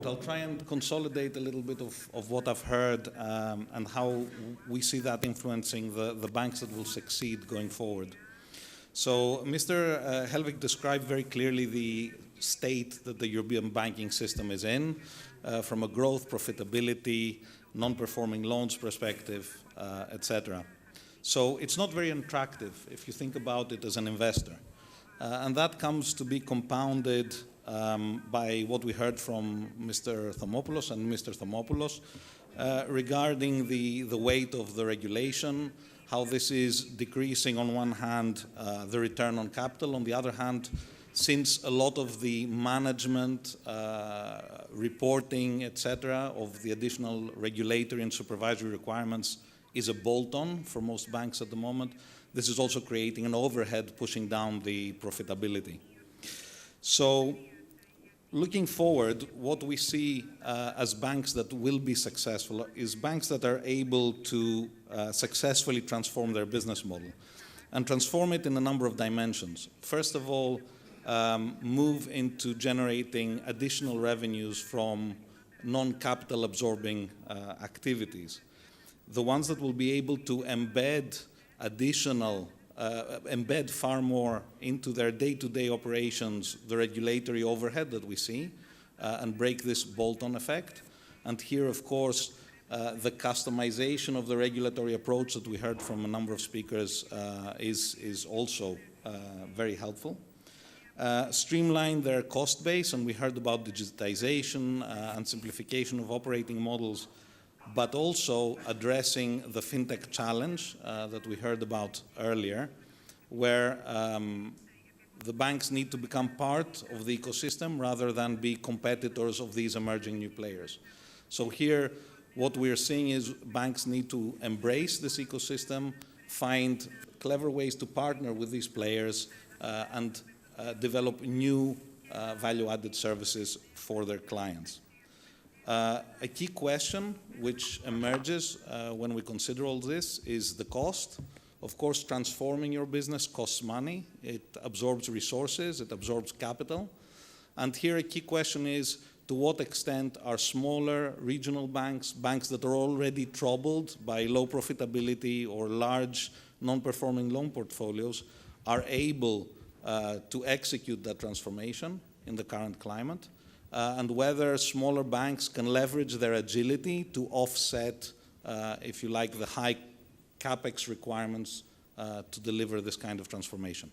I'll try and consolidate a little bit of what I've heard and how we see that influencing the banks that will succeed going forward. So Mr. Helvig described very clearly the state that the European banking system is in from a growth, profitability, non-performing loans perspective, etc. So it's not very attractive if you think about it as an investor. And that comes to be compounded by what we heard from Mr. Thomopoulos and Mr. Thomopoulos regarding the weight of the regulation, how this is decreasing on one hand the return on capital, on the other hand, since a lot of the management, reporting, etc., of the additional regulatory and supervisory requirements is a bolt-on for most banks at the moment. This is also creating an overhead pushing down the profitability. So looking forward, what we see as banks that will be successful is banks that are able to successfully transform their business model and transform it in a number of dimensions. First of all, move into generating additional revenues from non-capital absorbing activities. The ones that will be able to embed embed far more into their day-to-day operations the regulatory overhead that we see and break this bolt-on effect. And here, of course, the customization of the regulatory approach that we heard from a number of speakers is also very helpful. Streamline their cost base, and we heard about digitization and simplification of operating models, but also addressing the fintech challenge that we heard about earlier, where the banks need to become part of the ecosystem rather than be competitors of these emerging new players. So here, what we're seeing is banks need to embrace this ecosystem, find clever ways to partner with these players, and develop new value-added services for their clients. A key question which emerges when we consider all this is the cost. Of course, transforming your business costs money. It absorbs resources, it absorbs capital. And here a key question is, to what extent are smaller regional banks, banks that are already troubled by low profitability or large non-performing loan portfolios, are able to execute that transformation in the current climate? And whether smaller banks can leverage their agility to offset, if you like, the high CapEx requirements to deliver this kind of transformation.